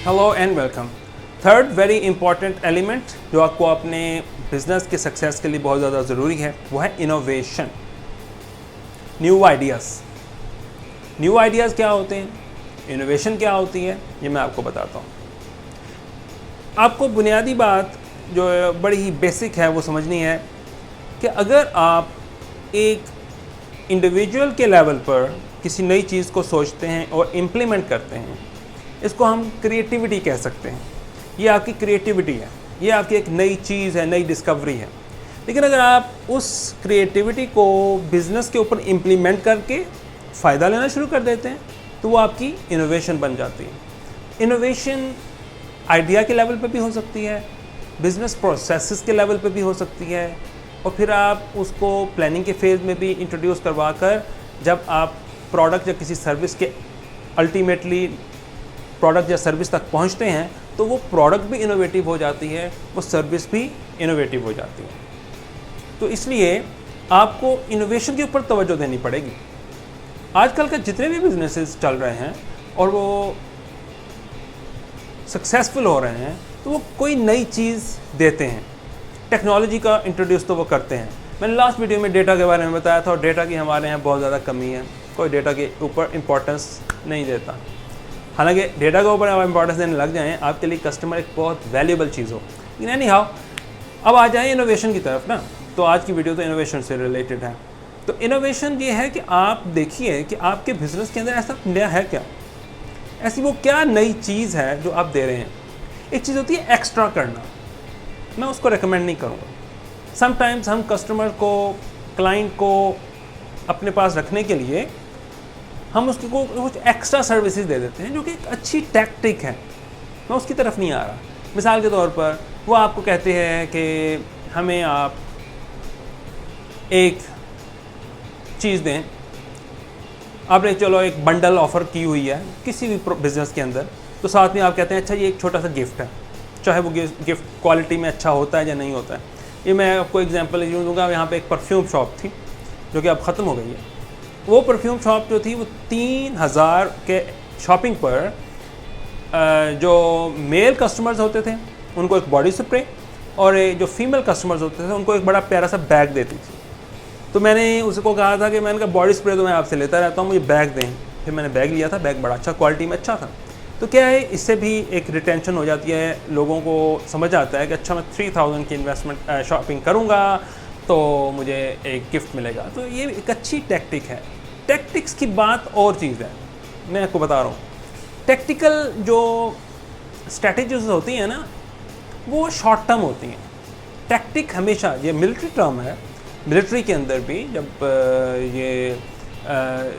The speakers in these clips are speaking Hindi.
Hello and welcome. Third very important element जो आपको अपने बिजनेस के सक्सेस के लिए बहुत ज़्यादा ज़रूरी है वो है innovation. New ideas. New ideas क्या होते हैं, इनोवेशन क्या होती है, ये मैं आपको बताता हूँ। आपको बुनियादी बात जो बड़ी ही बेसिक है वो समझनी है कि अगर आप एक इंडिविजुअल के लेवल पर किसी नई चीज़ को सोचते हैं और इम्प्लीमेंट करते हैं, इसको हम क्रिएटिविटी कह सकते हैं। ये आपकी क्रिएटिविटी है, ये आपकी एक नई चीज़ है, नई डिस्कवरी है। लेकिन अगर आप उस क्रिएटिविटी को बिज़नेस के ऊपर इम्प्लीमेंट करके फ़ायदा लेना शुरू कर देते हैं तो वो आपकी इनोवेशन बन जाती है। इनोवेशन आइडिया के लेवल पे भी हो सकती है, बिज़नेस प्रोसेसेस के लेवल पे भी हो सकती है, और फिर आप उसको प्लानिंग के फेज़ में भी इंट्रोड्यूस करवा कर जब आप प्रोडक्ट या किसी सर्विस के अल्टीमेटली प्रोडक्ट या सर्विस तक पहुंचते हैं तो वो प्रोडक्ट भी इनोवेटिव हो जाती है, वो सर्विस भी इनोवेटिव हो जाती है। तो इसलिए आपको इनोवेशन के ऊपर तवज्जो देनी पड़ेगी। आजकल के जितने भी बिजनेसेस चल रहे हैं और वो सक्सेसफुल हो रहे हैं तो वो कोई नई चीज़ देते हैं, टेक्नोलॉजी का इंट्रोड्यूस तो वो करते हैं। मैंने लास्ट वीडियो में डेटा के बारे में बताया था और डेटा की हमारे यहाँ बहुत ज़्यादा कमी है, कोई डेटा के ऊपर इम्पोर्टेंस नहीं देता। हालांकि डेटा के ऊपर आप इंपॉर्टेंस देने लग जाएं आपके लिए कस्टमर एक बहुत वैल्यूएबल चीज़ हो। लेकिन एनी हाउ, अब आ जाएं इनोवेशन की तरफ ना। तो आज की वीडियो तो इनोवेशन से रिलेटेड है। तो इनोवेशन ये है कि आप देखिए कि आपके बिजनेस के अंदर ऐसा नया है क्या, ऐसी वो क्या नई चीज़ है जो आप दे रहे हैं। एक चीज़ होती है एक्स्ट्रा करना, मैं उसको रिकमेंड नहीं करूँगा। समटाइम्स हम कस्टमर को, क्लाइंट को अपने पास रखने के लिए हम उसको कुछ एक्स्ट्रा सर्विसेज दे देते हैं जो कि एक अच्छी टैक्टिक है। मैं उसकी तरफ नहीं आ रहा। मिसाल के तौर पर वो आपको कहते हैं कि हमें आप एक चीज़ दें, आपने चलो एक बंडल ऑफ़र की हुई है किसी भी बिज़नेस के अंदर, तो साथ में आप कहते हैं अच्छा ये एक छोटा सा गिफ्ट है, चाहे वो गिफ्ट क्वालिटी में अच्छा होता है या नहीं होता है। ये मैं आपको एग्जांपल यूँ दूँगा। यहाँ पे एक परफ्यूम शॉप थी जो कि अब ख़त्म हो गई है। वो परफ्यूम शॉप जो थी वो 3000 के शॉपिंग पर जो मेल कस्टमर्स होते थे उनको एक बॉडी स्प्रे और जो फीमेल कस्टमर्स होते थे उनको एक बड़ा प्यारा सा बैग देती थी। तो मैंने उसको कहा था कि मैंने कहा बॉडी स्प्रे तो मैं आपसे लेता रहता हूँ, मुझे बैग दें। फिर मैंने बैग लिया था, बैग बड़ा अच्छा क्वालिटी में अच्छा था। तो क्या है, इससे भी एक रिटेंशन हो जाती है, लोगों को समझ आता है कि अच्छा मैं 3000 की इन्वेस्टमेंट शॉपिंग करूँगा तो मुझे एक गिफ्ट मिलेगा। तो ये एक अच्छी टैक्टिक है। टैक्टिक्स की बात और चीज़ है, मैं आपको बता रहा हूँ। टैक्टिकल जो स्ट्रैटेजीज होती हैं ना वो शॉर्ट टर्म होती हैं। टैक्टिक हमेशा, ये मिलिट्री टर्म है, मिलिट्री के अंदर भी जब ये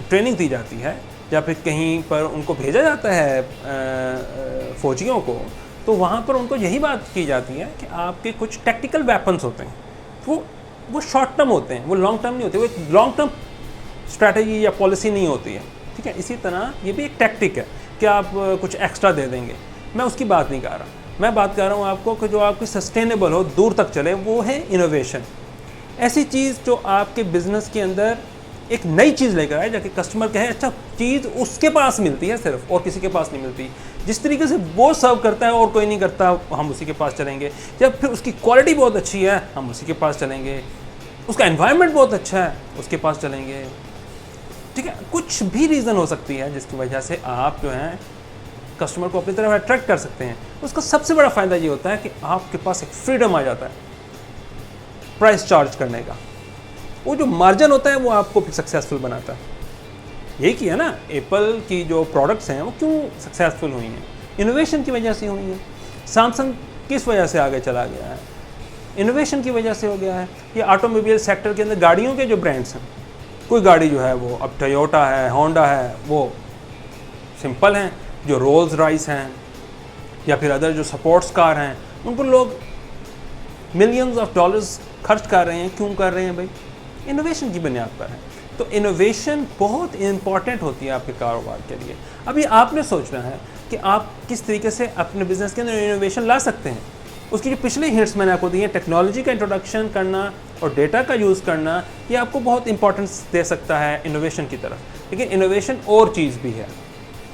ट्रेनिंग दी जाती है या फिर कहीं पर उनको भेजा जाता है फ़ौजियों को, तो वहाँ पर उनको यही बात की जाती है कि आपके कुछ टैक्टिकल वेपन्स होते हैं, वो शॉर्ट टर्म होते हैं, वो लॉन्ग टर्म नहीं होते, वो एक लॉन्ग टर्म स्ट्रैटेजी या पॉलिसी नहीं होती है। ठीक है, इसी तरह ये भी एक टैक्टिक है कि आप कुछ एक्स्ट्रा दे देंगे। मैं उसकी बात नहीं कर रहा, मैं बात कर रहा हूँ आपको कि जो आपकी सस्टेनेबल हो, दूर तक चले, वो है इनोवेशन। ऐसी चीज़ जो आपके बिजनेस के अंदर एक नई चीज़ लेकर आए, जाके कस्टमर कहे अच्छा चीज़ उसके पास मिलती है सिर्फ और किसी के पास नहीं मिलती, जिस तरीके से वो सर्व करता है और कोई नहीं करता, हम उसी के पास चलेंगे। या फिर उसकी क्वालिटी बहुत अच्छी है, हम उसी के पास चलेंगे। उसका एनवायरनमेंट बहुत अच्छा है, उसके पास चलेंगे। ठीक है, कुछ भी रीज़न हो सकती है जिसकी वजह से आप जो है कस्टमर को अपनी तरफ अट्रैक्ट कर सकते हैं। उसका सबसे बड़ा फ़ायदा ये होता है कि आपके पास एक फ्रीडम आ जाता है प्राइस चार्ज करने का। वो जो मार्जिन होता है वो आपको फिर सक्सेसफुल बनाता है। यही किया ना, एप्पल की जो प्रोडक्ट्स हैं वो क्यों सक्सेसफुल हुई हैं, इनोवेशन की वजह से हुई हैं। सैमसंग किस वजह से आगे चला गया है, इनोवेशन की वजह से हो गया है। ये ऑटोमोबाइल सेक्टर के अंदर गाड़ियों के जो ब्रांड्स हैं, कोई गाड़ी जो है वो अब टोयोटा है, होंडा है, वो सिंपल हैं। जो रोल्स रॉयस हैं या फिर अदर जो स्पोर्ट्स कार हैं, उन पर लोग मिलियंस ऑफ डॉलर्स खर्च कर रहे हैं। क्यों कर रहे हैं भाई? इनोवेशन की बुनियाद पर है। तो इनोवेशन बहुत इंपॉर्टेंट होती है आपके कारोबार के लिए। अभी आपने सोचना है कि आप किस तरीके से अपने बिजनेस के अंदर इनोवेशन ला सकते हैं। उसकी जो पिछले हिंट्स मैंने आपको दिए, टेक्नोलॉजी का इंट्रोडक्शन करना और डेटा का यूज़ करना, ये आपको बहुत इंपॉर्टेंस दे सकता है इनोवेशन की तरफ। लेकिन इनोवेशन और चीज़ भी है,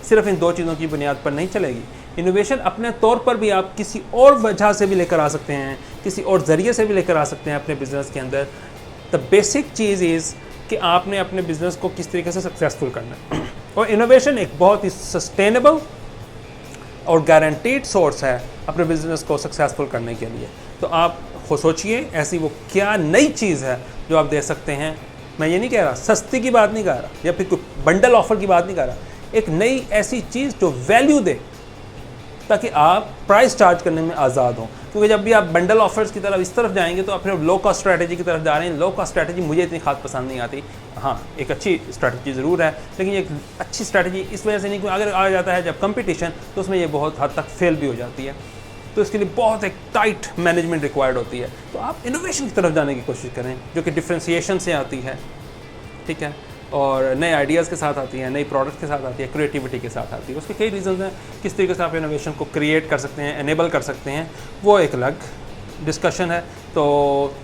सिर्फ इन दो चीज़ों की बुनियाद पर नहीं चलेगी। इनोवेशन अपने तौर पर भी आप किसी और वजह से भी लेकर आ सकते हैं, किसी और ज़रिए से भी लेकर आ सकते हैं अपने बिजनेस के अंदर। द बेसिक चीज़ इज़ कि आपने अपने बिजनेस को किस तरीके से सक्सेसफुल करना है। और इनोवेशन एक बहुत ही सस्टेनेबल और गारंटीड सोर्स है अपने बिजनेस को सक्सेसफुल करने के लिए। तो आप सोचिए ऐसी वो क्या नई चीज़ है जो आप दे सकते हैं। मैं ये नहीं कह रहा, सस्ती की बात नहीं कर रहा या फिर कोई बंडल ऑफर की बात नहीं कर रहा, एक नई ऐसी चीज़ जो वैल्यू दे ताकि आप प्राइस चार्ज करने में आज़ाद हों। क्योंकि जब भी आप बंडल ऑफर्स की तरफ इस तरफ जाएंगे तो आप फिर लो कॉस्ट स्ट्रैटेजी की तरफ जा रहे हैं। लो कॉस्ट स्ट्रैटेजी मुझे इतनी खास पसंद नहीं आती। हाँ, एक अच्छी स्ट्रैटेजी ज़रूर है, लेकिन एक अच्छी स्ट्रैटेजी इस वजह से नहीं, क्योंकि अगर आ जाता है जब कंपटीशन तो उसमें ये बहुत हद तक फेल भी हो जाती है। तो इसके लिए बहुत एक टाइट मैनेजमेंट रिक्वायर्ड होती है। तो आप इनोवेशन की तरफ जाने की कोशिश करें जो कि डिफ्रेंसिएशन से आती है, ठीक है, और नए आइडियाज़ के साथ आती है, नई प्रोडक्ट के साथ आती है, क्रिएटिविटी के साथ आती है। उसके कई रीज़न हैं किस तरीके से आप इनोवेशन को क्रिएट कर सकते हैं, एनेबल कर सकते हैं, वो एक अलग डिस्कशन है। तो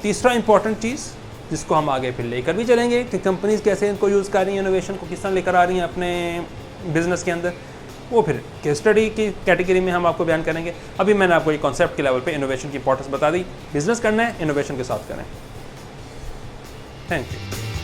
तीसरा इंपॉर्टेंट चीज़ जिसको हम आगे फिर लेकर भी चलेंगे कि कंपनीज़ कैसे इनको यूज़ कर रही हैं, इनोवेशन को किस तरह लेकर आ रही हैं अपने बिजनेस के अंदर, वो फिर केस स्टडी की कैटेगरी में हम आपको बयान करेंगे। अभी मैंने आपको एक कॉन्सेप्ट के लेवल पे इनोवेशन की इंपॉर्टेंस बता दी। बिजनेस करना है, इनोवेशन के साथ करें। Thank you.